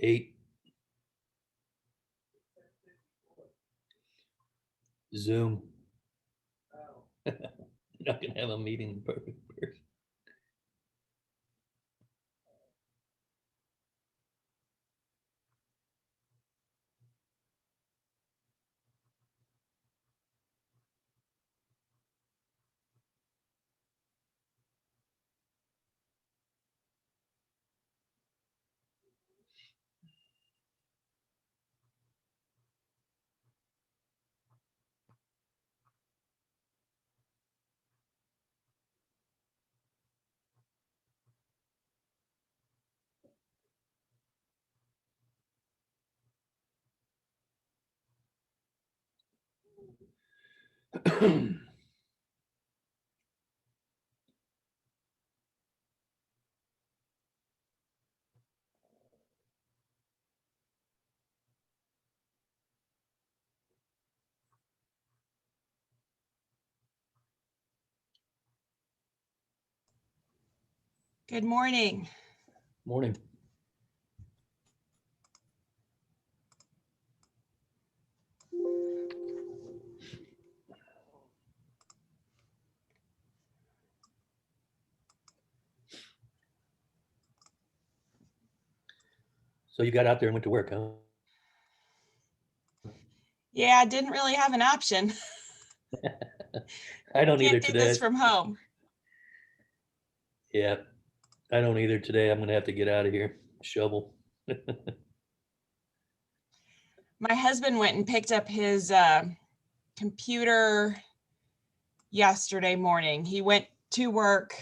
8. Zoom. Not gonna have a meeting in perfect person. Good morning. Morning. So you got out there and went to work, huh? Yeah, I didn't really have an option. I don't either Can't do today. this from home. Yeah, I don't either today. I'm gonna have to get out of here. Shovel. My husband went and picked up his computer yesterday morning. He went to work,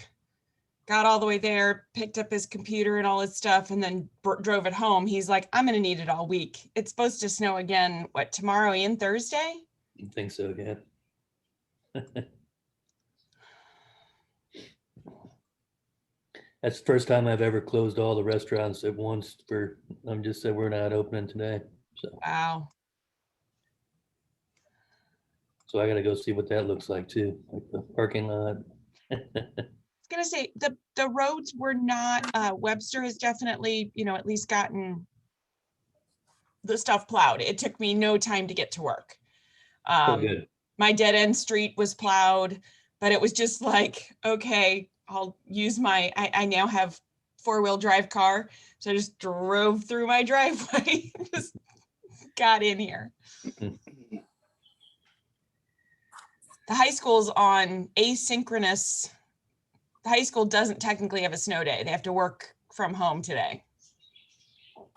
got all the way there, picked up his computer and all his stuff, and then drove it home. He's like, I'm going to need it all week. It's supposed to snow again, what, tomorrow and Thursday? I think so, yeah. That's the first time I've ever closed all the restaurants at once for, I'm just said we're not opening today. Wow. So I gotta go see what that looks like too, like the parking lot. I was going to say the roads were not, Webster has definitely, at least gotten the stuff plowed. It took me no time to get to work. Oh, good. My dead end street was plowed, but it was just like, okay, I'll use I now have 4-wheel drive car. So I just drove through my driveway, just got in here. The high school's on asynchronous. The high school doesn't technically have a snow day. They have to work from home today.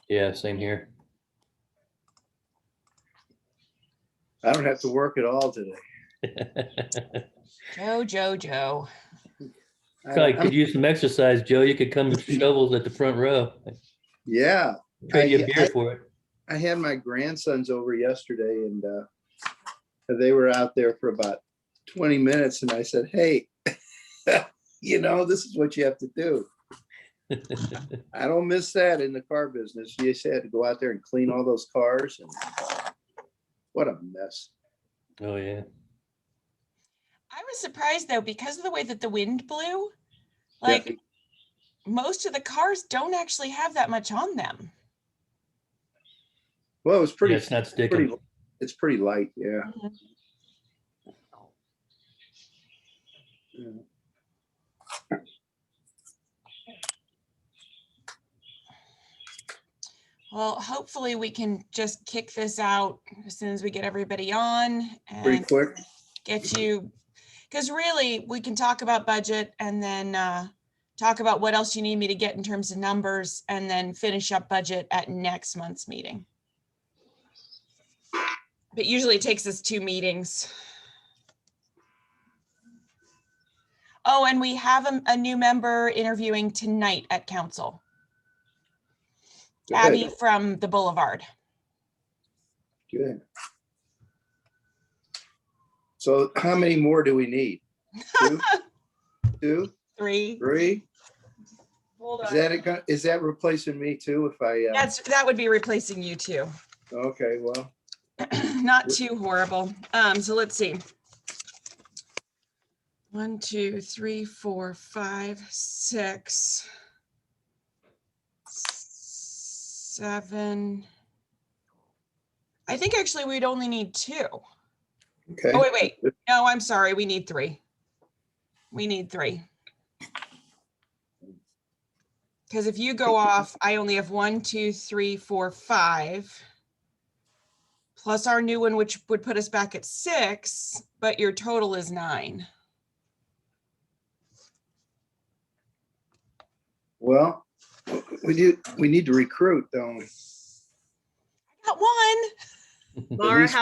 Yeah, same here. I don't have to work at all today. Joe. Probably could use some exercise, Joe. You could come shovels at the front row. Yeah. Trade you a beer for it. I had my grandsons over yesterday and they were out there for about 20 minutes and I said, hey, this is what you have to do. I don't miss that in the car business. You just had to go out there and clean all those cars and what a mess. Oh, yeah. I was surprised though, because of the way that the wind blew, most of the cars don't actually have that much on them. Well, it was pretty. Yeah, it's not sticking. It's pretty light, yeah. Mm-hmm. Well, hopefully we can just kick this out as soon as we get everybody on and pretty quick. Get you, because really we can talk about budget and then talk about what else you need me to get in terms of numbers and then finish up budget at next month's meeting. But usually it takes us 2 meetings. Oh, and we have a new member interviewing tonight at council. Good. Abby from the Boulevard. Good. So how many more do we need? 2? 2? 3. 3? Hold on. Is that replacing me too? If I that would be replacing you too. Okay, well. Not too horrible. So let's see. 1, 2, 3, 4, 5, 6, 7. I think actually we'd only need 2. Okay. Oh, wait. No, I'm sorry. We need 3. We need 3. Because if you go off, I only have 1, 2, 3, 4, 5. Plus our new one, which would put us back at 6, but your total is 9. Well, we need to recruit, don't we? Got 1. Laura, least-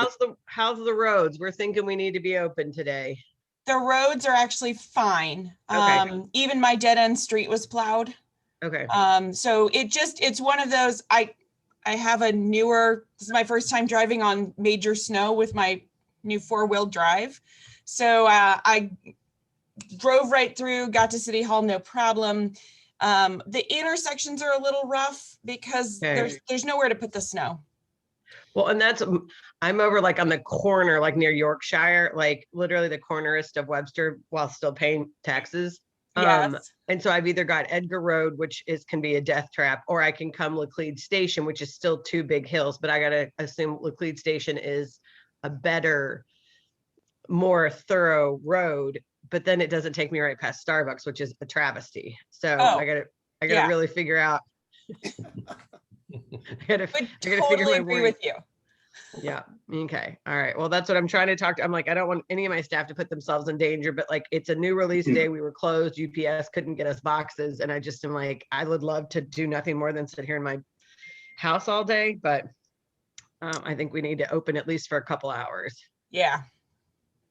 how's the roads? We're thinking we need to be open today. The roads are actually fine. Okay. Even my dead end street was plowed. Okay. So it's one of those, I have a newer, this is my first time driving on major snow with my new 4-wheel drive. So I drove right through, got to City Hall, no problem. The intersections are a little rough because Okay. there's nowhere to put the snow. Well, and I'm over like on the corner, like near Yorkshire, like literally the cornerist of Webster while still paying taxes. Yes. And so I've either got Edgar Road, which can be a death trap, or I can come Laclede Station, which is still 2 big hills, but I gotta assume Laclede Station is a better, more thorough road, but then it doesn't take me right past Starbucks, which is a travesty. So Oh, I gotta yeah. really figure out. I gotta Would figure totally my agree wording. with you. Yeah. Okay. All right. Well, that's what I'm trying to talk to. I'm like, I don't want any of my staff to put themselves in danger, but like, it's a new release day. We were closed. UPS couldn't get us boxes. And I just am like, I would love to do nothing more than sit here in my house all day, but I think we need to open at least for a couple hours. Yeah.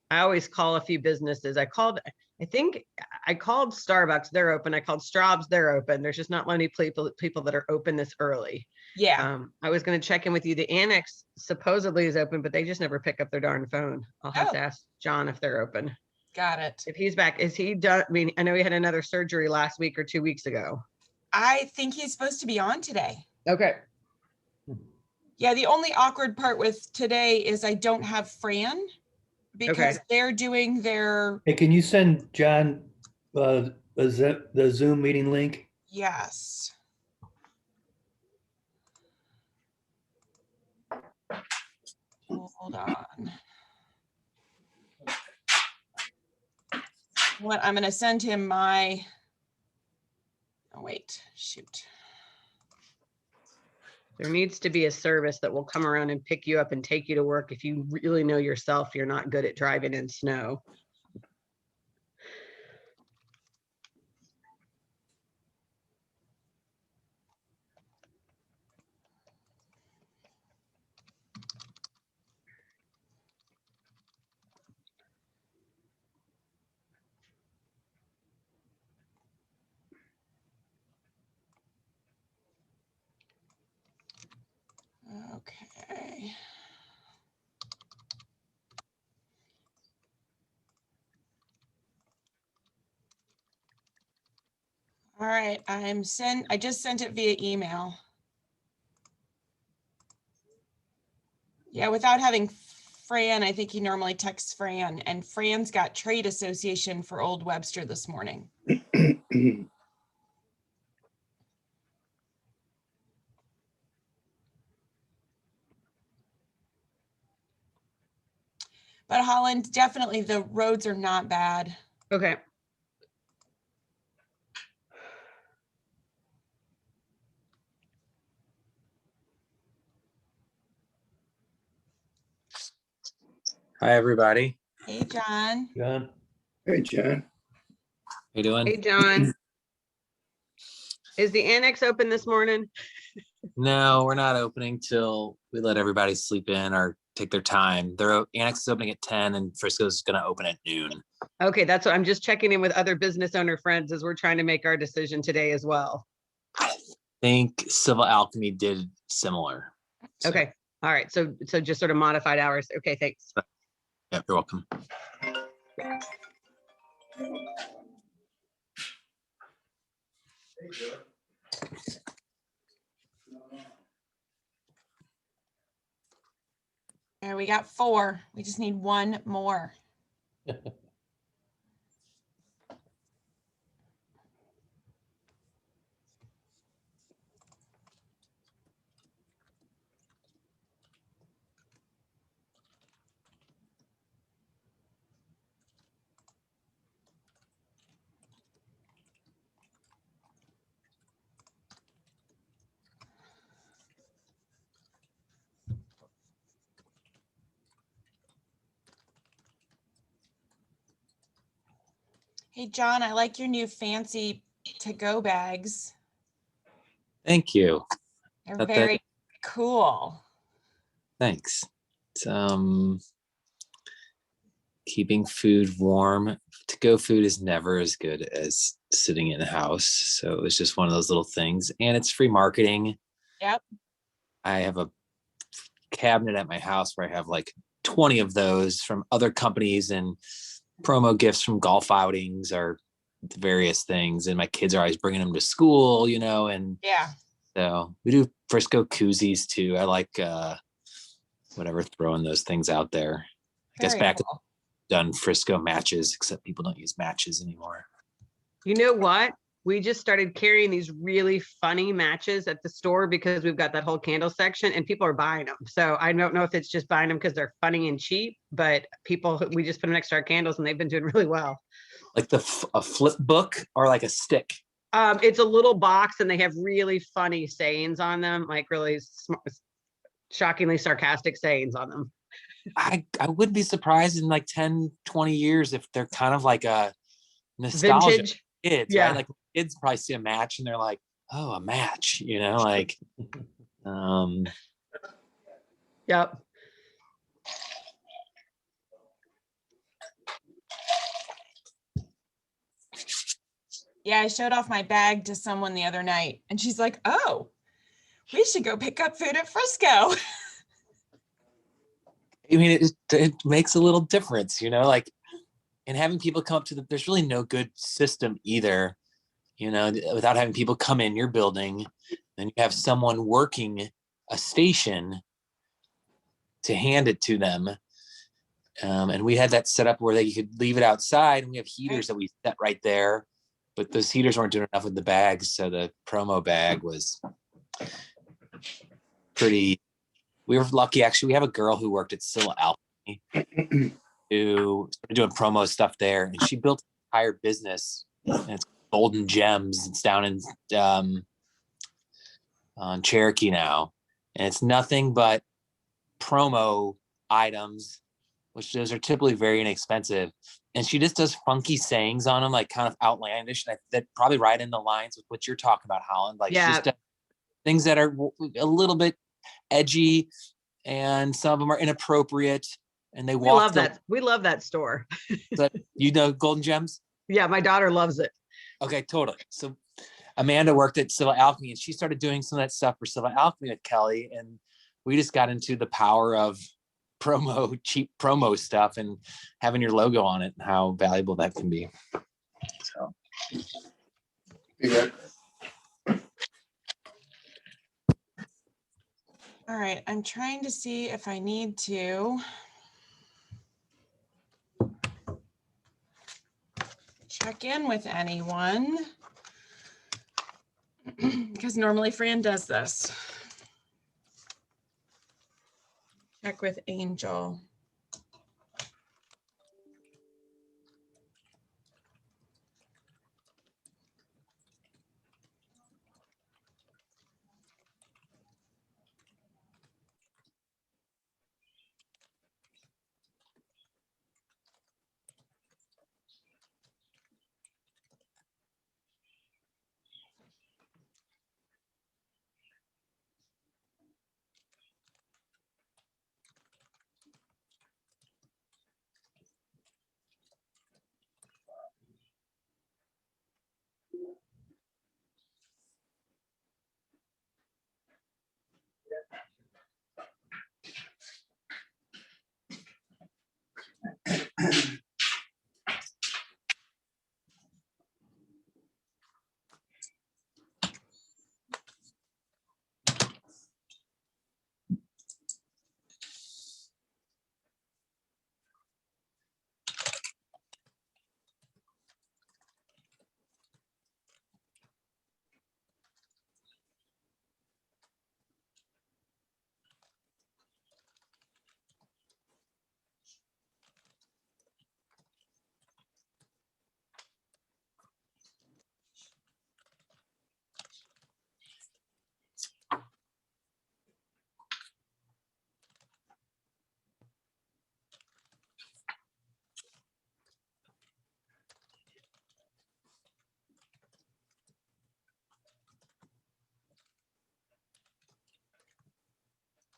I always call a few businesses. I called Starbucks. They're open. I called Straub's. They're open. There's just not many people that are open this early. Yeah. I was going to check in with you. The annex supposedly is open, but they just never pick up their darn phone. I'll have Oh. to ask John if they're open. Got it. If he's back, is he done? I mean, I know he had another surgery last week or 2 weeks ago. I think he's supposed to be on today. Okay. Yeah, the only awkward part with today is I don't have Fran because they're doing their, Hey, can you send John the Zoom meeting link? yes. Hold on. What, I'm going to send him my, oh, wait, shoot. There needs to be a service that will come around and pick you up and take you to work if you really know yourself you're not good at driving in snow. Okay. All right, I just sent it via email. Yeah, without having Fran, I think he normally texts Fran, and Fran's got Trade Association for Old Webster this morning. But Holland, definitely the roads are not bad. Okay. Hi, everybody. Hey, John. John? Hey, John. How you doing? Hey, John. Is the annex open this morning? No, we're not opening till we let everybody sleep in or take their time. Annex is opening at 10 and Frisco's going to open at noon. Okay, that's what I'm just checking in with other business owner friends as we're trying to make our decision today as well. I think Civil Alchemy did similar. So, Okay. All right. So just sort of modified hours. Okay, thanks. yeah, you're welcome. There, we got 4. We just need 1 more. Hey, John, I like your new fancy to-go bags. Thank you. They're Thought that- very cool. Thanks. It's, keeping food warm. To-go food is never as good as sitting in the house. So it was just one of those little things. And it's free marketing. Yep. I have a cabinet at my house where I have like 20 of those from other companies and promo gifts from golf outings or various things. And my kids are always bringing them to school, and Yeah. so we do Frisco koozies too. I like whatever, throwing those things out there. I guess Very back cool. done Frisco matches, except people don't use matches anymore. You know what? We just started carrying these really funny matches at the store because we've got that whole candle section and people are buying them. So I don't know if it's just buying them because they're funny and cheap, but we just put them next to our candles and they've been doing really well. Like a flip book or like a stick. It's a little box and they have really funny sayings on them, like really shockingly sarcastic sayings on them. I wouldn't be surprised in like 10, 20 years if they're kind of like a nostalgia. Vintage. Kids, Yeah. right? Like kids probably see a match and they're like, oh, a match, like Yep. Yeah, I showed off my bag to someone the other night and she's like, oh, we should go pick up food at Frisco. I mean, it makes a little difference, like, and having people come up there's really no good system either, without having people come in your building and you have someone working a station to hand it to them. And we had that set up where they could leave it outside and we have heaters that we set right there, but those heaters weren't doing enough with the bags. So the promo bag was pretty, we were lucky. Actually, we have a girl who worked at Scylla Alchemy who started doing promo stuff there, and she built an entire business. And it's Golden Gems. It's down in on Cherokee now, and it's nothing but promo items, which those are typically very inexpensive. And she just does funky sayings on them, like kind of outlandish, and that probably right in the lines with what you're talking about, Holland. Like, Yeah. she just does things that are a little bit edgy, and some of them are inappropriate. And they We walk love that. We love that store. Golden Gems. Yeah, my daughter loves it. Okay, totally. So Amanda worked at Civil Alchemy and she started doing some of that stuff for Civil Alchemy with Kelly. And we just got into the power of cheap promo stuff and having your logo on it and how valuable that can be. So. Yeah. All right, I'm trying to see if I need to check in with anyone because normally Fran does this. Check with Angel.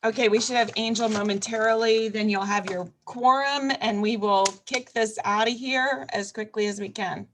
Okay, we should have Angel momentarily, then you'll have your quorum and we will kick this out of here as quickly as we can.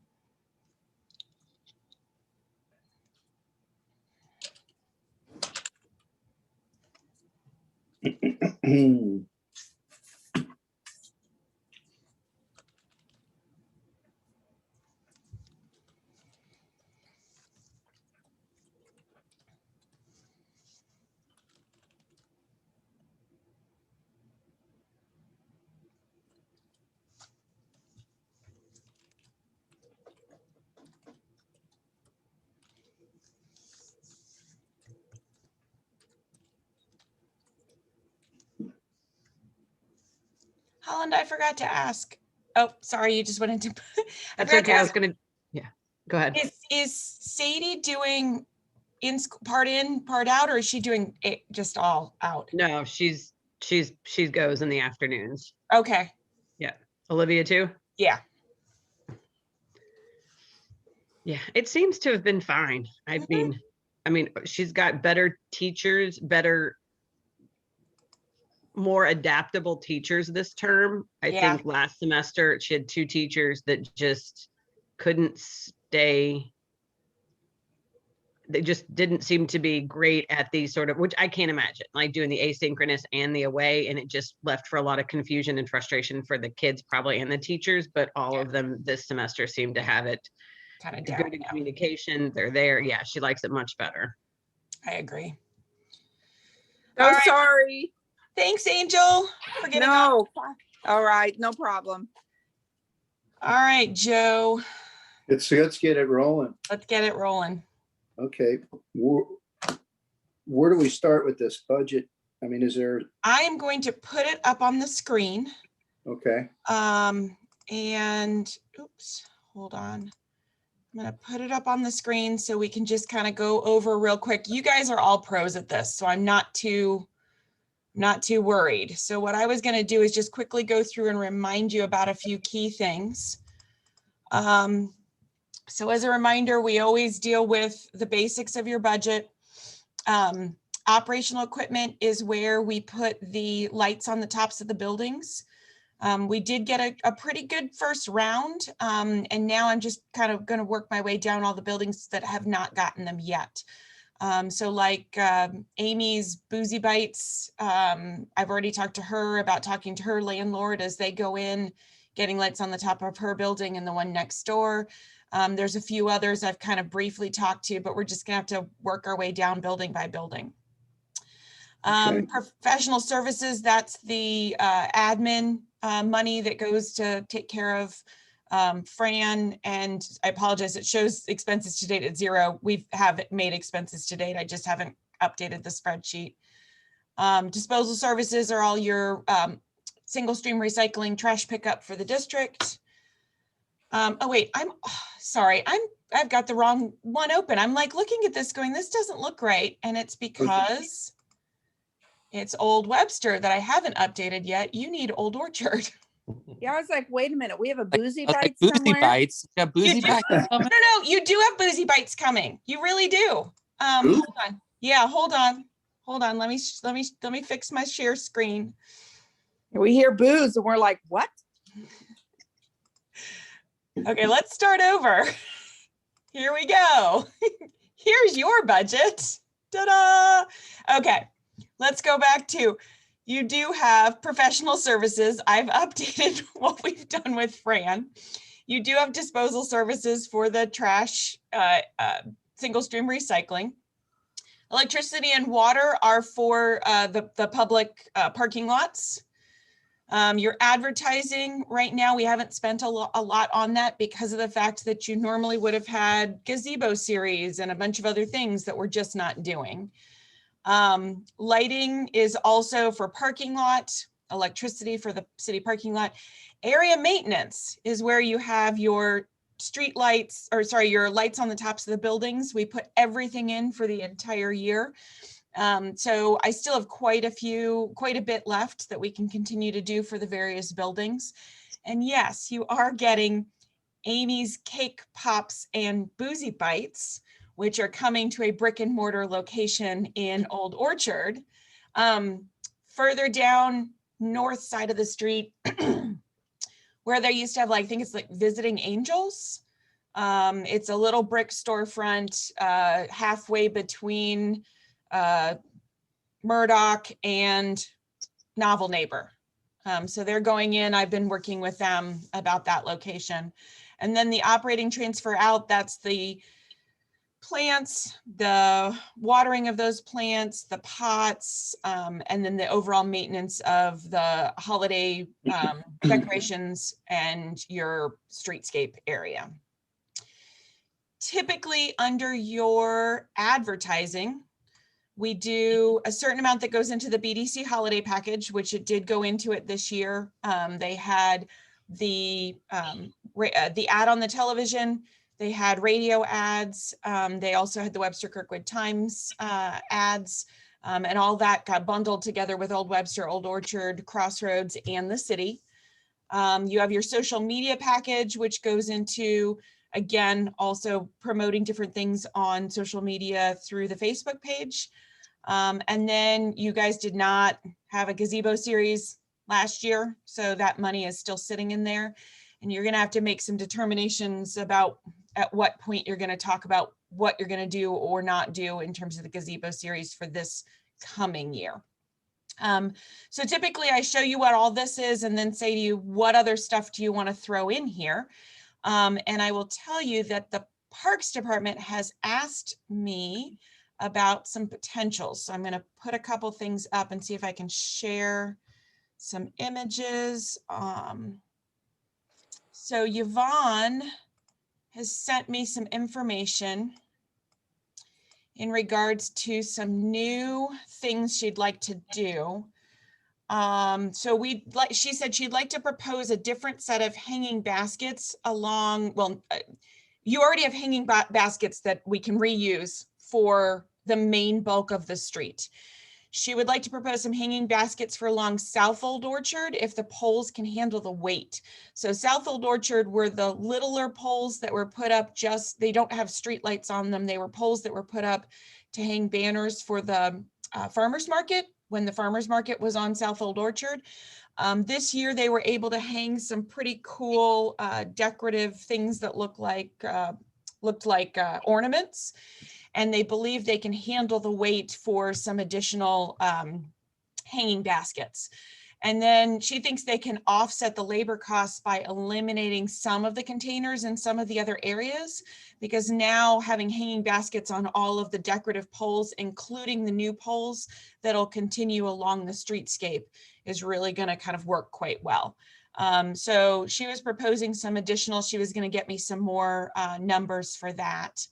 Holland, I forgot to ask. Oh, sorry, you just went into. That's forgot to okay. I was ask, gonna, yeah, go ahead. Is Sadie doing part in, part out, or is she doing it just all out? No, she goes in the afternoons. Okay, Olivia too? yeah, Yeah, it seems to have been fine. Mhm. I mean, she's got better teachers, more adaptable teachers this term. I Yeah. think last semester she had 2 teachers that just couldn't stay. They just didn't seem to be great at these sort of, which I can't imagine, like doing the asynchronous and the away. And it just left for a lot of confusion and frustration for the kids probably and the teachers, but all of them this semester seem to have it kind of good down in now. communication. They're there. Yeah, she likes it much better. I agree. So All right. sorry. Thanks, Angel, for getting on. No. All right, no problem. All right, Joe, Let's get it rolling. let's get it rolling. Okay. Where do we start with this budget? I mean, is there, I am going to put it up on the screen. okay, And oops, hold on. I'm gonna put it up on the screen so we can just kind of go over real quick. You guys are all pros at this, so I'm not too worried. So what I was gonna do is just quickly go through and remind you about a few key things. So as a reminder, we always deal with the basics of your budget. Operational equipment is where we put the lights on the tops of the buildings. We did get a pretty good first round, and now I'm just kind of going to work my way down all the buildings that have not gotten them yet. So like Amy's Boozy Bites, I've already talked to her about talking to her landlord as they go in, getting lights on the top of her building and the one next door. There's a few others I've kind of briefly talked to, but we're just gonna have to work our way down building by building. Okay. Professional services, that's the admin money that goes to take care of Fran, and I apologize, it shows expenses to date at 0. We have made expenses to date. I just haven't updated the spreadsheet. Disposal services are all your single stream recycling trash pickup for the district. Oh wait, I'm sorry. I've got the wrong one open. I'm like looking at this going, this doesn't look right. And it's because it's Old Webster that I haven't updated yet. You need Old Orchard. Yeah, I was like, wait a minute, we have a Boozy Okay, Bites Boozy somewhere? Bites. You got Boozy You do? Bites coming? No, you do have Boozy Bites coming. You really do. Hold on. Yeah, hold on. Let me fix my share screen. We hear booze and we're like, what? Okay, let's start over. Here we go. Here's your budget. Ta-da! Okay, let's go back to, you do have professional services. I've updated what we've done with Fran. You do have disposal services for the trash, single stream recycling. Electricity and water are for the public parking lots. Your advertising right now, we haven't spent a lot on that because of the fact that you normally would have had gazebo series and a bunch of other things that we're just not doing. Lighting is also for parking lot, electricity for the city parking lot. Area maintenance is where you have your street lights, or sorry, your lights on the tops of the buildings. We put everything in for the entire year. So I still have quite a bit left that we can continue to do for the various buildings. And yes, you are getting Amy's Cake Pops and Boozy Bites, which are coming to a brick and mortar location in Old Orchard. further down north side of the street where they used to have, like, I think it's like Visiting Angels. It's a little brick storefront halfway between Murdoch and Novel Neighbor. So they're going in. I've been working with them about that location. And then the operating transfer out, that's the plants, the watering of those plants, the pots, and then the overall maintenance of the holiday decorations and your streetscape area. Typically under your advertising, we do a certain amount that goes into the BDC holiday package, which it did go into it this year. They had the ad on the television. They had radio ads. They also had the Webster Kirkwood Times ads, and all that got bundled together with Old Webster, Old Orchard, Crossroads, and the city. You have your social media package, which goes into, again, also promoting different things on social media through the Facebook page. And then you guys did not have a gazebo series last year, so that money is still sitting in there. And you're going to have to make some determinations about at what point you're going to talk about what you're going to do or not do in terms of the gazebo series for this coming year. So typically I show you what all this is and then say to you, what other stuff do you want to throw in here? And I will tell you that the Parks Department has asked me about some potentials. So I'm going to put a couple things up and see if I can share some images. So Yvonne has sent me some information in regards to some new things she'd like to do. So she said she'd like to propose a different set of hanging baskets along, well, you already have hanging baskets that we can reuse for the main bulk of the street. She would like to propose some hanging baskets for along South Old Orchard if the poles can handle the weight. So South Old Orchard were the littler poles that were put up, they don't have street lights on them. They were poles that were put up to hang banners for the farmer's market when the farmer's market was on South Old Orchard. This year they were able to hang some pretty cool decorative things that looked like ornaments. And they believe they can handle the weight for some additional hanging baskets. And then she thinks they can offset the labor costs by eliminating some of the containers in some of the other areas, because now having hanging baskets on all of the decorative poles, including the new poles that'll continue along the streetscape, is really going to kind of work quite well. So she was proposing some additional, she was going to get me some more numbers for that.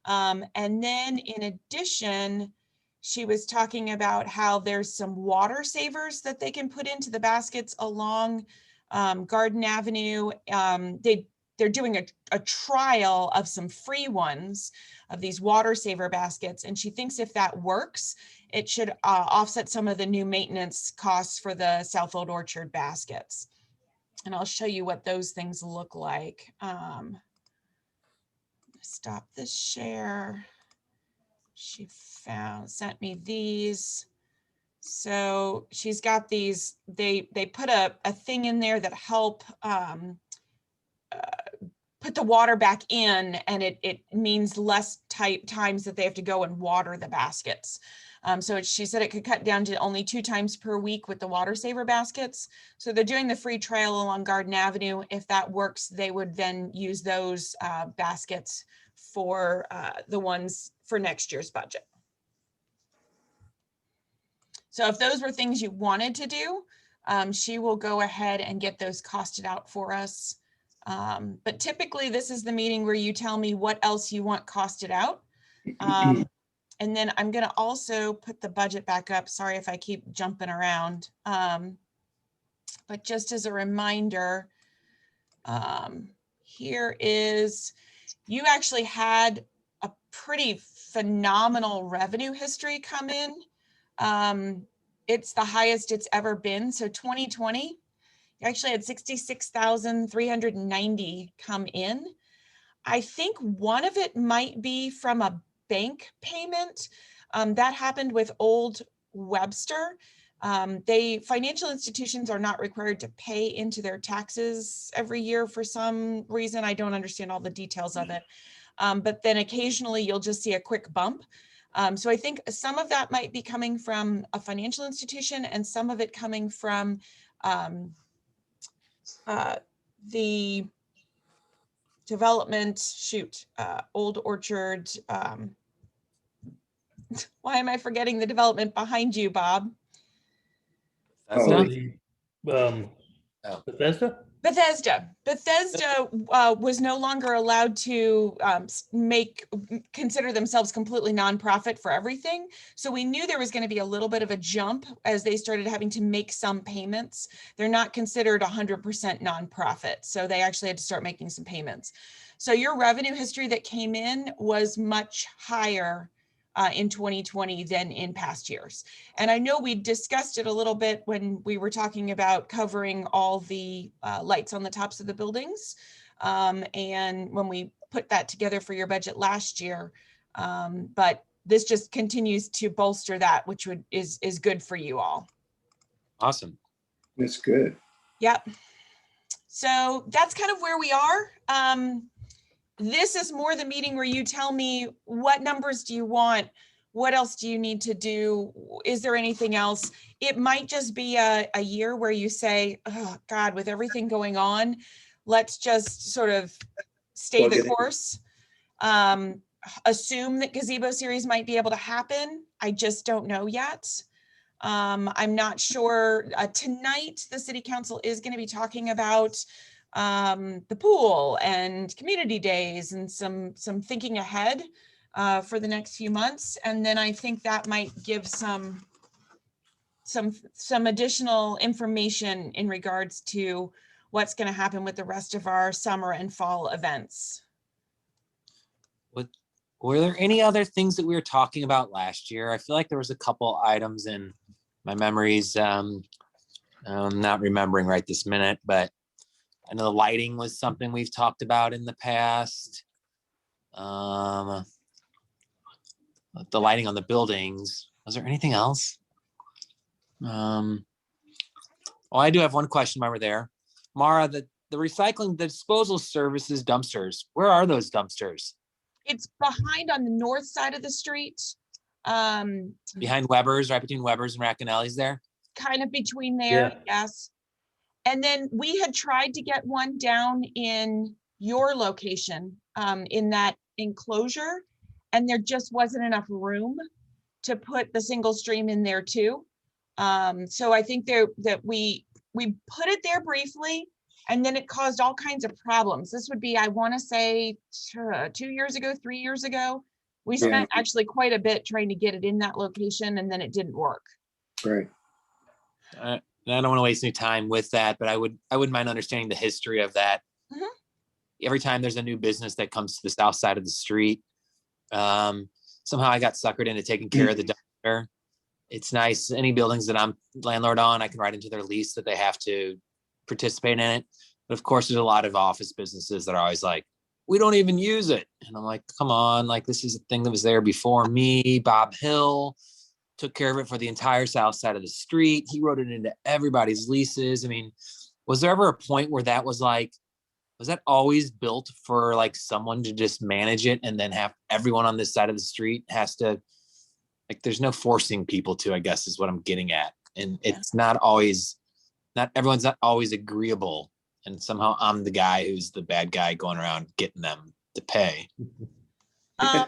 And then in addition, she was talking about how there's some water savers that they can put into the baskets along Garden Avenue. They're doing a trial of some free ones of these water saver baskets. And she thinks if that works, it should offset some of the new maintenance costs for the South Old Orchard baskets. And I'll show you what those things look like. Stop this share. She sent me these. So she's got these, they put a thing in there that help put the water back in, and it means less times that they have to go and water the baskets. So she said it could cut down to only 2 times per week with the water saver baskets. So they're doing the free trail along Garden Avenue. If that works, they would then use those baskets for the ones for next year's budget. So if those were things you wanted to do, she will go ahead and get those costed out for us. But typically this is the meeting where you tell me what else you want costed out. And then I'm going to also put the budget back up. Sorry if I keep jumping around. But just as a reminder, here is, you actually had a pretty phenomenal revenue history come in. It's the highest it's ever been. So 2020, you actually had 66,390 come in. I think one of it might be from a bank payment that happened with Old Webster. Financial institutions are not required to pay into their taxes every year for some reason. I don't understand all the details of it. But then occasionally you'll just see a quick bump. So I think some of that might be coming from a financial institution and some of it coming from the development, Old Orchard. Why am I forgetting the development behind you, Bob? That's Oh, not- The, Oh. Bethesda? Bethesda was no longer allowed to consider themselves completely nonprofit for everything. So we knew there was going to be a little bit of a jump as they started having to make some payments. They're not considered 100% nonprofit. So they actually had to start making some payments. So your revenue history that came in was much higher in 2020 than in past years. And I know we discussed it a little bit when we were talking about covering all the lights on the tops of the buildings. And when we put that together for your budget last year, but this just continues to bolster that, which is good for you all. Awesome. that's good. Yep. So that's kind of where we are. This is more the meeting where you tell me what numbers do you want? What else do you need to do? Is there anything else? It might just be a year where you say, oh God, with everything going on, let's just sort of stay Plug the it in. course. Assume that gazebo series might be able to happen. I just don't know yet. I'm not sure. Tonight, the city council is going to be talking about the pool and community days and some thinking ahead for the next few months. And then I think that might give some additional information in regards to what's going to happen with the rest of our summer and fall events. Were there any other things that we were talking about last year? I feel like there was a couple items in my memories. I'm not remembering right this minute, but I know the lighting was something we've talked about in the past. The lighting on the buildings. Was there anything else? Oh, I do have one question while we're there. Mara, the recycling, the disposal services dumpsters, where are those dumpsters? It's behind on the north side of the street. Behind Weber's, right between Weber's and Racanelli's there? Kind of between there, Yeah. yes. And then we had tried to get one down in your location, in that enclosure, and there just wasn't enough room to put the single stream in there too. So I think that we put it there briefly, and then it caused all kinds of problems. This would be, I want to say, 2 years ago, 3 years ago. We Yeah. spent actually quite a bit trying to get it in that location, and then it didn't work. Right. I don't want to waste any time with that, but I wouldn't mind understanding the history of that. Mhm. Every time there's a new business that comes to the south side of the street, somehow I got suckered into taking care of the dumpster. It's nice. Any buildings that I'm landlord on, I can write into their lease that they have to participate in it. But of course, there's a lot of office businesses that are always like, we don't even use it. And I'm like, come on, like this is a thing that was there before me. Bob Hill took care of it for the entire south side of the street. He wrote it into everybody's leases. I mean, was there ever a point where that was like, was that always built for like someone to just manage it and then have everyone on this side of the street has to, like, there's no forcing people to, I guess is what I'm getting at. And it's not everyone's not always agreeable. And somehow I'm the guy who's the bad guy going around getting them to pay. I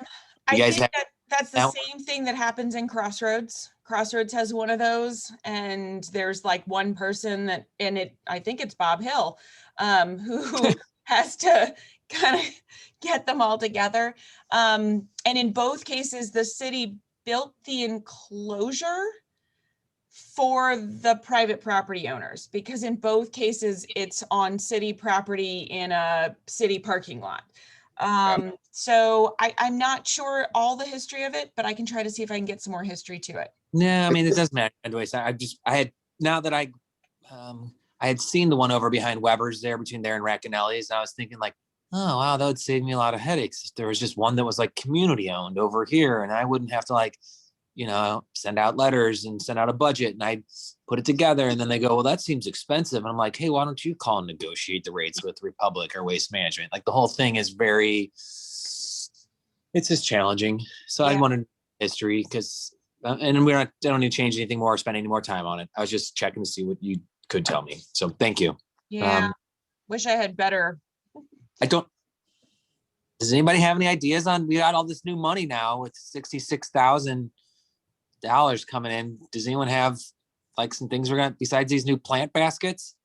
guys think have that's the that same thing that happens in Crossroads. Crossroads has one of those, and there's like one person I think it's Bob Hill, who has to kind of get them all together. And in both cases, the city built the enclosure for the private property owners, because in both cases, it's on city property in a city parking lot. So I'm not sure all the history of it, but I can try to see if I can get some more history to it. No, I mean, it doesn't matter. Anyways, I had seen the one over behind Weber's there between there and Racanelli's. And I was thinking like, oh, wow, that would save me a lot of headaches. If there was just one that was like community owned over here and I wouldn't have to like send out letters and send out a budget, and I put it together, and then they go, well, that seems expensive. And I'm like, hey, why don't you call and negotiate the rates with Republic or Waste Management? Like the whole thing is it's just challenging. So I Yeah. wanted history because, and I don't need to change anything more or spend any more time on it. I was just checking to see what you could tell me. So thank you. Yeah. Wish I had better. Does anybody have any ideas on, we got all this new money now with $66,000 coming in. Does anyone have like some things we're gonna, besides these new plant baskets?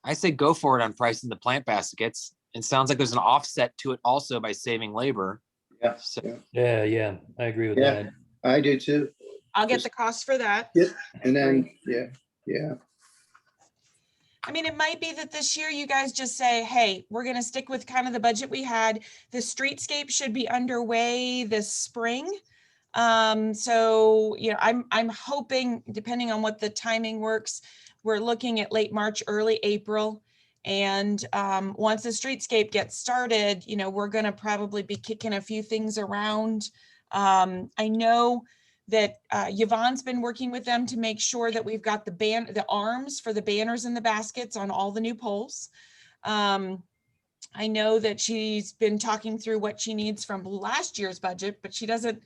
I say go for it on pricing the plant baskets. It sounds like there's an offset to it also by saving labor. Yeah, So, Yeah, I agree with Yeah. that. I do too. I'll get the cost for that. Yeah. And then, yeah. I mean, it might be that this year you guys just say, hey, we're going to stick with kind of the budget we had. The streetscape should be underway this spring. So, I'm hoping, depending on what the timing works, we're looking at late March, early April. And once the streetscape gets started, we're going to probably be kicking a few things around. I know that Yvonne's been working with them to make sure that we've got the arms for the banners and the baskets on all the new poles. I know that she's been talking through what she needs from last year's budget, but she doesn't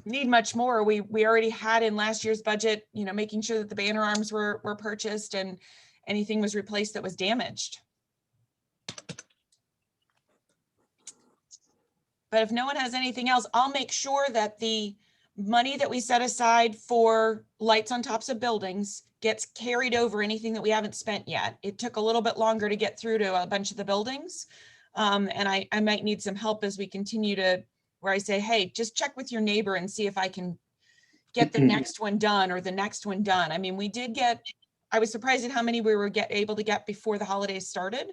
need much more. We already had in last year's budget, making sure that the banner arms were purchased and anything was replaced that was damaged. But if no one has anything else, I'll make sure that the money that we set aside for lights on tops of buildings gets carried over anything that we haven't spent yet. It took a little bit longer to get through to a bunch of the buildings. And I might need some help as we continue to, where I say, hey, just check with your neighbor and see if I can get the next one done or the next one done. I mean, I was surprised at how many we were able to get before the holidays started.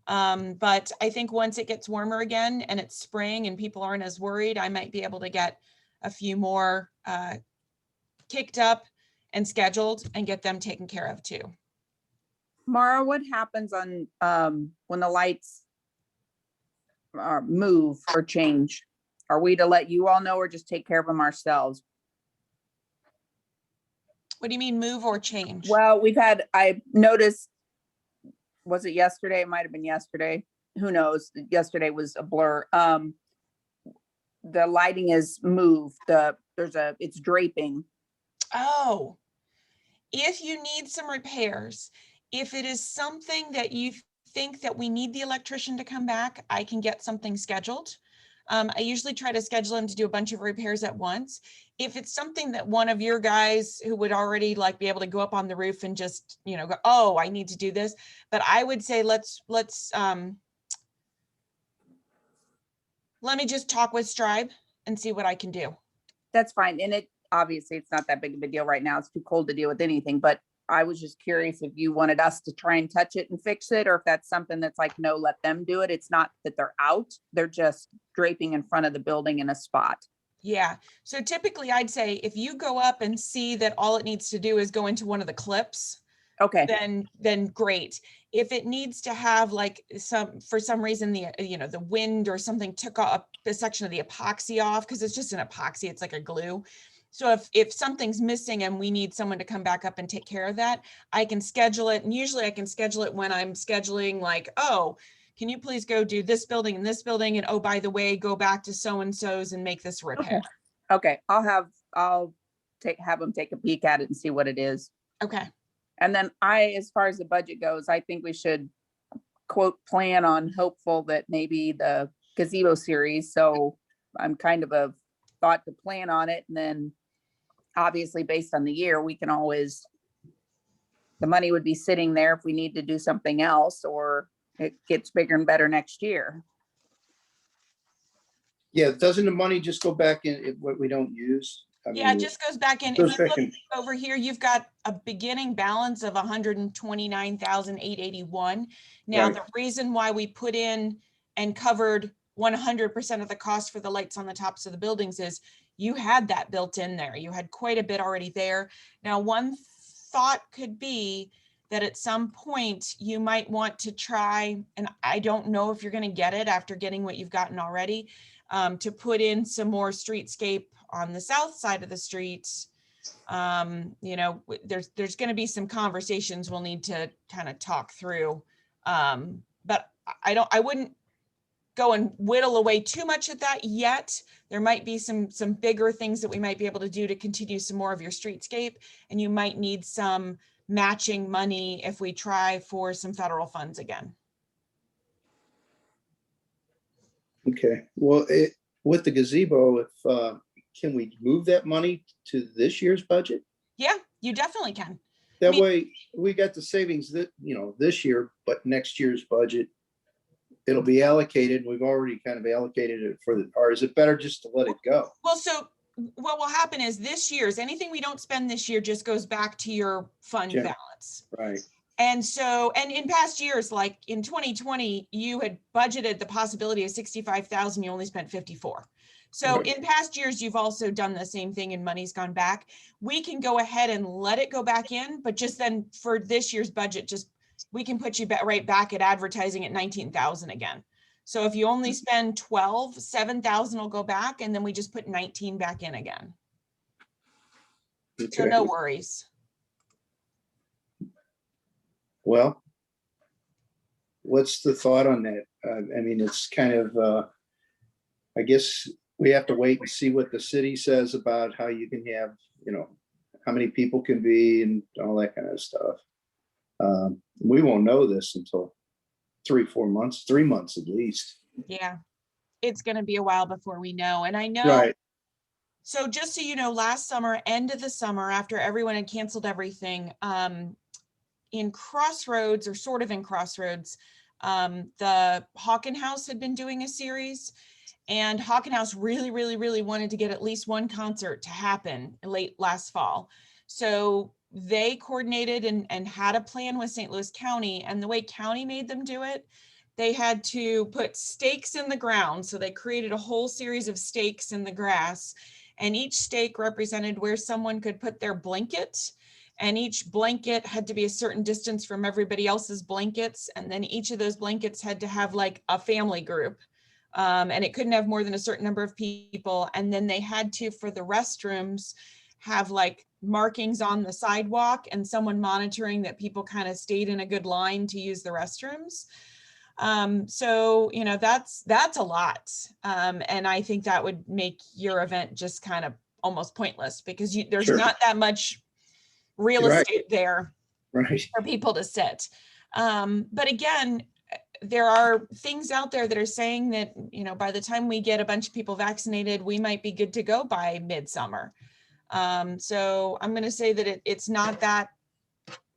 But I think once it gets warmer again and it's spring and people aren't as worried, I might be able to get a few more kicked up and scheduled and get them taken care of too. Mara, what happens on when the lights move or change? Are we to let you all know or just take care of them ourselves? What do you mean move or change? Well, I noticed, was it yesterday? It might have been yesterday. Who knows? Yesterday was a blur. The lighting is moved. It's draping. Oh, if you need some repairs, if it is something that you think that we need the electrician to come back, I can get something scheduled. I usually try to schedule him to do a bunch of repairs at once. If it's something that one of your guys who would already be able to go up on the roof and just, go, oh, I need to do this. But I would say, let me just talk with Stripe and see what I can do. That's fine. And obviously it's not that big of a deal right now. It's too cold to deal with anything, but I was just curious if you wanted us to try and touch it and fix it, or if that's something that's like, no, let them do it. It's not that they're out. They're just draping in front of the building in a spot. Yeah. So typically I'd say if you go up and see that all it needs to do is go into one of the clips, Okay. then great. If it needs to have for some reason, the wind or something took off a section of the epoxy off, because it's just an epoxy, it's like a glue. So if something's missing and we need someone to come back up and take care of that, I can schedule it. And usually I can schedule it when I'm scheduling oh, can you please go do this building and this building? And oh, by the way, go back to so-and-so's and make this repair. Okay. I'll have them take a peek at it and see what it is. Okay. And then as far as the budget goes, I think we should plan on hopeful that maybe the gazebo series. So I'm kind of a thought to plan on it. And then obviously based on the year, we can always, the money would be sitting there if we need to do something else, or it gets bigger and better next year. Yeah, doesn't the money just go back in what we don't use? Yeah, it just goes back in. goes If you back look in. over here, you've got a beginning balance of 129,881. Now, Right. the reason why we put in and covered 100% of the cost for the lights on the tops of the buildings is you had that built in there. You had quite a bit already there. Now, one thought could be that at some point you might want to try, and I don't know if you're going to get it after getting what you've gotten already, to put in some more streetscape on the south side of the street, you know, there's going to be some conversations we'll need to kind of talk through. But I wouldn't go and whittle away too much at that yet. There might be some bigger things that we might be able to do to continue some more of your streetscape, and you might need some matching money if we try for some federal funds again. Okay, well, with the gazebo, if, can we move that money to this year's budget? Yeah, you definitely can. That mean- way, we got the savings that, you know, this year, but next year's budget, it'll be allocated. We've already kind of allocated it for the, or is it better just to let it go? Well, so what will happen is this year's, anything we don't spend this year just goes back to your fund Yeah. balance. Right, And so, and in past years, like in 2020, you had budgeted the possibility of 65,000, you only spent 54. So Right. in past years, you've also done the same thing and money's gone back. We can go ahead and let it go back in, but just then for this year's budget, just, we can put you right back at advertising at 19,000 again. So if you only spend 12, 7,000 will go back, and then we just put 19 back in again. So okay. no worries. Well, what's the thought on that? I mean, it's kind of, I guess we have to wait and see what the city says about how you can have, you know, how many people can be and all that kind of stuff. We won't know this until 3 months at least. Yeah, it's going to be a while before we know. And I know, Right, so just so you know, last summer, end of the summer, after everyone had canceled everything, in Crossroads, or sort of in Crossroads, the Hawken House had been doing a series, and Hawken House really, really, really wanted to get at least one concert to happen late last fall. So they coordinated and had a plan with St. Louis County, and the way county made them do it, they had to put stakes in the ground. So they created a whole series of stakes in the grass, and each stake represented where someone could put their blanket. And each blanket had to be a certain distance from everybody else's blankets. And then each of those blankets had to have like a family group. And it couldn't have more than a certain number of people. And then they had to, for the restrooms, have like markings on the sidewalk and someone monitoring that people kind of stayed in a good line to use the restrooms. So, you know, that's a lot. And I think that would make your event just kind of almost pointless, because there's Sure. not that much real You're right. estate there right. for people to sit. But again, there are things out there that are saying that, you know, by the time we get a bunch of people vaccinated, we might be good to go by midsummer. So I'm going to say that it's not that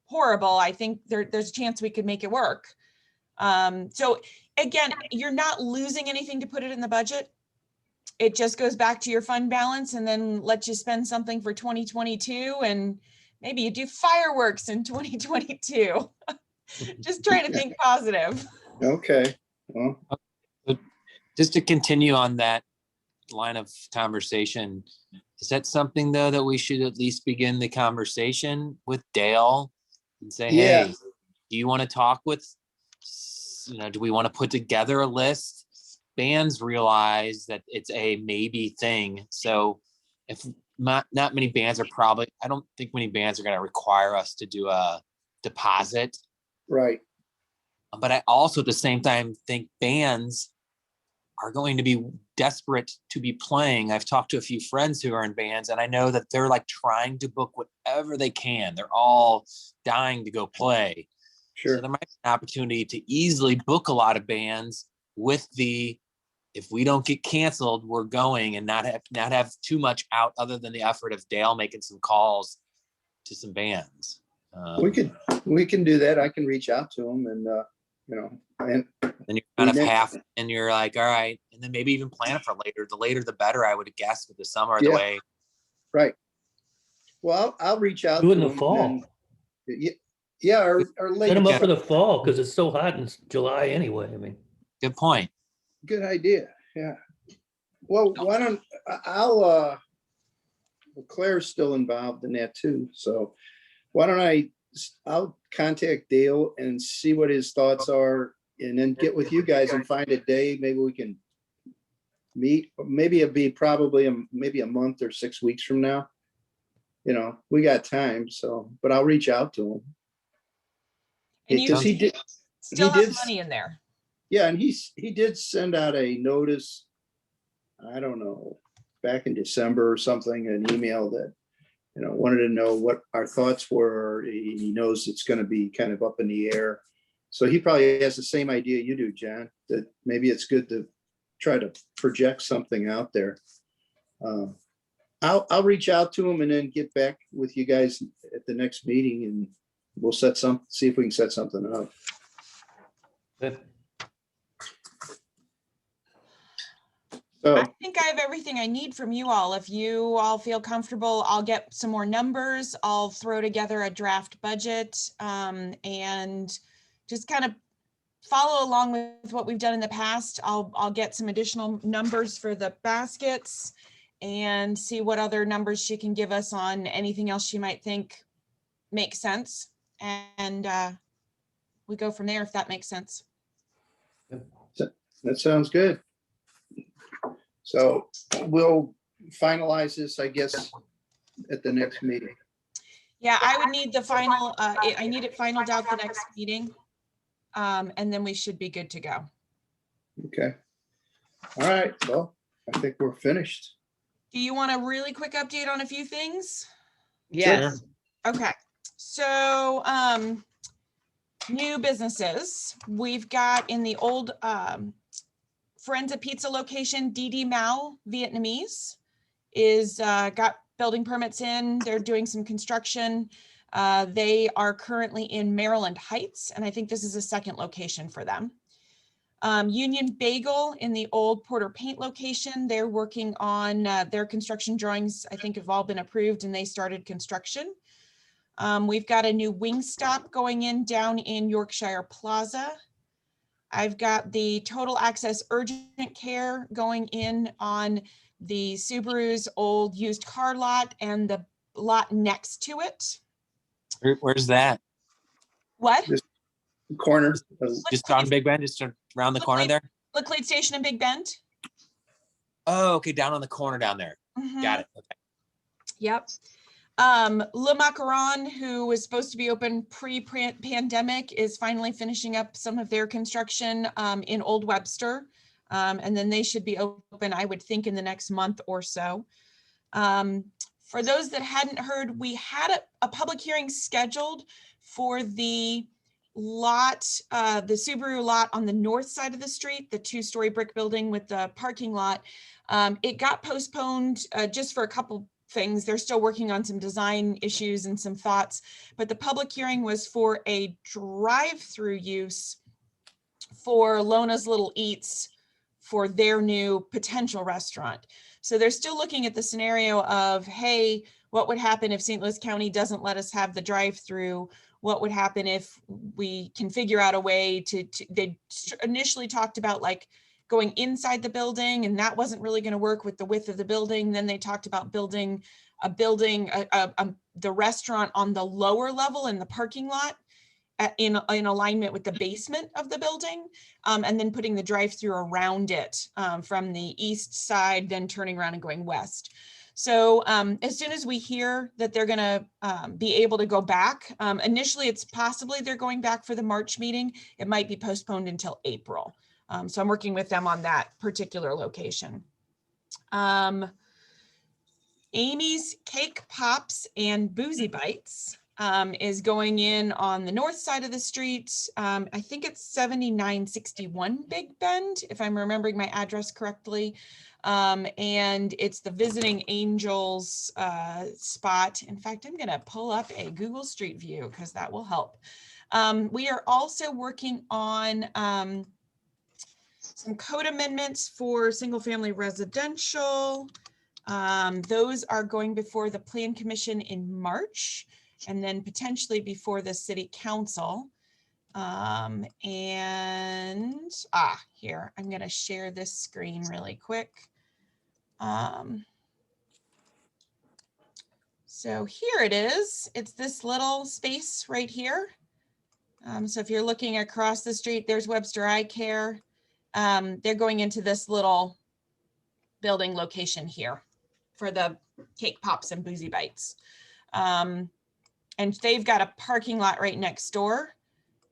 horrible. I think there's a chance we could make it work. So again, you're not losing anything to put it in the budget. It just goes back to your fund balance and then let you spend something for 2022, and maybe you do fireworks in 2022. Just trying to think positive. Okay, well, Just to continue on that line of conversation, is that something though that we should at least begin the conversation with Dale and say, Yeah. hey, do you want to talk with, you know, do we want to put together a list? Bands realize that it's a maybe thing. So if not many bands are probably, I don't think many bands are going to require us to do a deposit. right, But I also at the same time think bands are going to be desperate to be playing. I've talked to a few friends who are in bands, and I know that they're like trying to book whatever they can. They're all dying to go play. sure. So there might be an opportunity to easily book a lot of bands with the, if we don't get canceled, we're going, and not have too much out other than the effort of Dale making some calls to some bands. We can do that. I can reach out to them and, you know, and Then you're kind of next- half, and you're like, all right, and then maybe even plan it for later. The later, the better, I would guess, with the summer, the Yeah. way. right. Well, I'll reach out. Do it in to the them fall. and- Yeah, or late. Set them up Yeah. for the fall, because it's so hot in July anyway. I mean, Good point. Good idea, yeah. Well, why don't, Claire's still involved in that too, so why don't I'll contact Dale and see what his thoughts are, and then get with you guys and find a day, maybe we can meet. Maybe it'd be probably maybe a month or 6 weeks from now. You know, we got time, so, but I'll reach out to him. And you Because he did, still he have did- money in there. yeah, and he did send out a notice, I don't know, back in December or something, an email that, you know, wanted to know what our thoughts were. He knows it's gonna be kind of up in the air. So he probably has the same idea you do, John, that maybe it's good to try to project something out there. I'll reach out to him and then get back with you guys at the next meeting, and we'll see if we can set something up. But So, I think I have everything I need from you all. If you all feel comfortable, I'll get some more numbers. I'll throw together a draft budget and just kind of follow along with what we've done in the past. I'll get some additional numbers for the baskets and see what other numbers she can give us on anything else she might think makes sense. And we go from there if that makes sense. that sounds good. So we'll finalize this, I guess, at the next meeting. Yeah, I would need the final, I need it finalized out the next meeting. And then we should be good to go. Okay. All right, well, I think we're finished. Do you want a really quick update on a few things? Yes. Okay, so new businesses. We've got in the old Forenza Pizza location, DD Mao Vietnamese is got building permits in. They're doing some construction. They are currently in Maryland Heights, and I think this is a second location for them. Union Bagel in the old Porter Paint location, they're working on their construction drawings, I think have all been approved, and they started construction. We've got a new Wingstop going in down in Yorkshire Plaza. I've got the Total Access Urgent Care going in on the Subaru's old used car lot and the lot next to it. Where's that? What? Corner. Just on Big Bend, just around the corner there? Laclede Station in Big Bend. Oh, okay, down on the corner down there. Mhm. Got it. Okay. Yep. Le Macaron, who was supposed to be open pre-pandemic, is finally finishing up some of their construction in Old Webster. And then they should be open, I would think, in the next month or so. For those that hadn't heard, we had a public hearing scheduled for the lot, the Subaru lot on the north side of the street, the 2-story brick building with the parking lot. It got postponed just for a couple things. They're still working on some design issues and some thoughts, but the public hearing was for a drive-through use for Lona's Little Eats for their new potential restaurant. So they're still looking at the scenario of, hey, what would happen if St. Louis County doesn't let us have the drive-through? What would happen if we can figure out a way to they initially talked about like going inside the building, and that wasn't really going to work with the width of the building. Then they talked about building the restaurant on the lower level in the parking lot in alignment with the basement of the building, and then putting the drive-through around it from the east side, then turning around and going west. So as soon as we hear that they're going to be able to go back, initially it's possibly they're going back for the March meeting. It might be postponed until April. So I'm working with them on that particular location. Amy's Cake Pops and Boozy Bites is going in on the north side of the street. I think it's 7961 Big Bend, if I'm remembering my address correctly. And it's the Visiting Angels spot. In fact, I'm gonna pull up a Google Street View because that will help. We are also working on some code amendments for single family residential. Those are going before the Plan Commission in March, and then potentially before the City Council. Here, I'm gonna share this screen really quick. So here it is. It's this little space right here. So if you're looking across the street, there's Webster Eye Care. They're going into this little building location here for the cake pops and boozy bites. And they've got a parking lot right next door.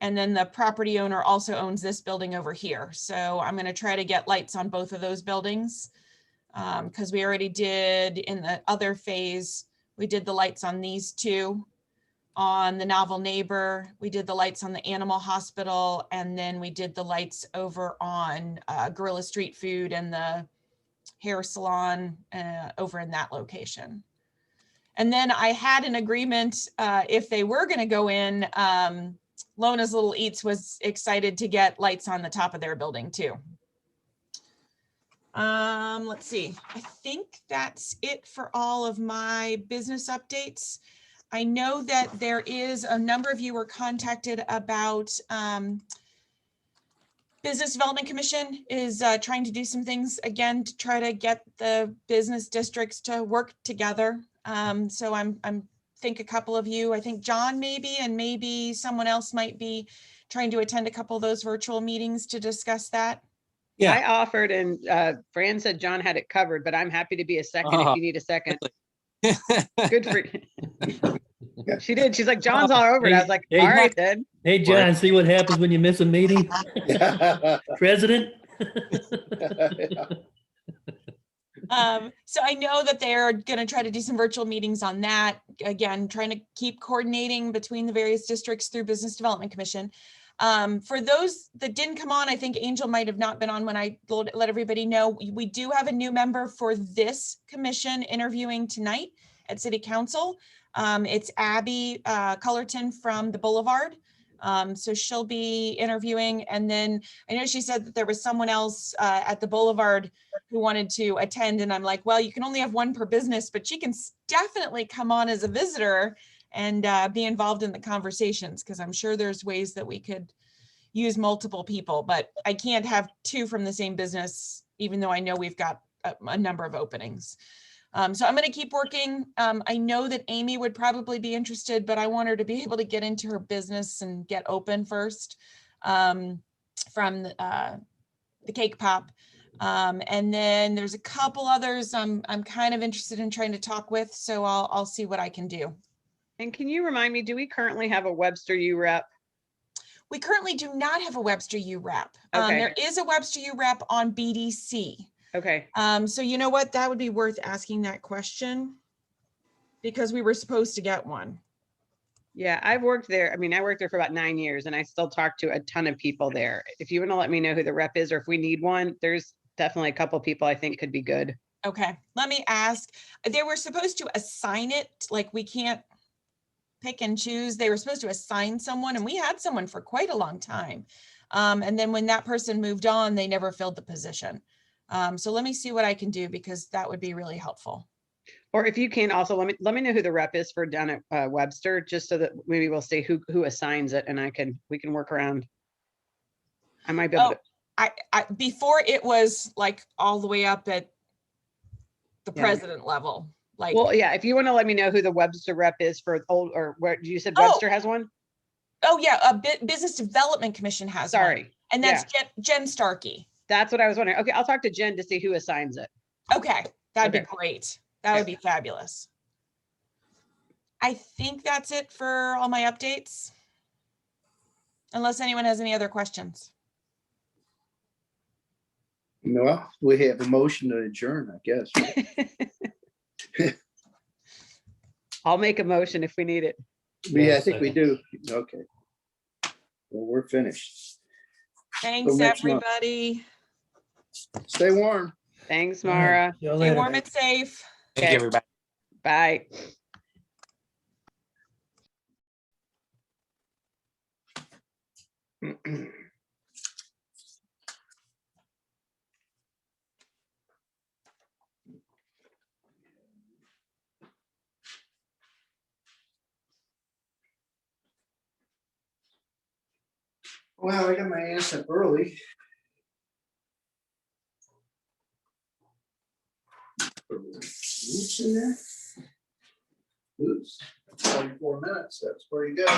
And then the property owner also owns this building over here. So I'm going to try to get lights on both of those buildings. Because we already did in the other phase, we did the lights on these two. On the Novel Neighbor, we did the lights on the animal hospital, and then we did the lights over on Gorilla Street Food and the hair salon over in that location. And then I had an agreement if they were going to go in, Lona's Little Eats was excited to get lights on the top of their building too. Let's see. I think that's it for all of my business updates. I know that there is a number of you were contacted about Business Development Commission is trying to do some things again to try to get the business districts to work together. So I'm think a couple of you, I think John maybe, and maybe someone else might be trying to attend a couple of those virtual meetings to discuss that. Yeah. I offered and Fran said John had it covered, but I'm happy to be a second if you need a second. Good for you. She did. She's like, John's all over it. I was like, all right then. Hey, John, see what happens when you miss a meeting? President? So I know that they're going to try to do some virtual meetings on that. Again, trying to keep coordinating between the various districts through Business Development Commission. For those that didn't come on, I think Angel might have not been on when I let everybody know. We do have a new member for this commission interviewing tonight at City Council. It's Abby Cullerton from the Boulevard. So she'll be interviewing. And then I know she said that there was someone else at the Boulevard who wanted to attend. And I'm like, well, you can only have one per business, but she can definitely come on as a visitor and be involved in the conversations, because I'm sure there's ways that we could use multiple people, but I can't have two from the same business, even though I know we've got a number of openings. So I'm going to keep working. I know that Amy would probably be interested, but I want her to be able to get into her business and get open first from the cake pop. And then there's a couple others I'm kind of interested in trying to talk with. So I'll see what I can do. And can you remind me, do we currently have a Webster U rep? We currently do not have a Webster U rep. Okay. There is a Webster U rep on BDC. Okay. So you know what, that would be worth asking that question, because we were supposed to get one. Yeah, I've worked there. I mean, I worked there for about 9 years and I still talk to a ton of people there. If you want to let me know who the rep is, or if we need one, there's definitely a couple of people I think could be good. Okay, let me ask. They were supposed to assign it, like we can't pick and choose. They were supposed to assign someone, and we had someone for quite a long time. And then when that person moved on, they never filled the position. So let me see what I can do, because that would be really helpful. Or if you can also let me know who the rep is for down at Webster, just so that maybe we'll see who assigns it, and we can work around. I might be able to. I before it was like all the way up at the president level. Like, well, yeah, if you want to let me know who the Webster rep is for old, or where you said Webster has one. Oh yeah, Business Development Commission has one. And that's Jen Starkey. That's what I was wondering. Okay, I'll talk to Jen to see who assigns it. Okay, that'd be great. That would be fabulous. I think that's it for all my updates. Unless anyone has any other questions. No, we have a motion to adjourn, I guess. I'll make a motion if we need it. Yeah, I think we do. Okay. Well, we're finished. Thanks, everybody. Stay warm. Thanks, Mara. Stay warm and safe. Thank you, everybody. Bye. Well, I got my ass up early. Oops in there. Oops, 44 minutes. That's pretty good.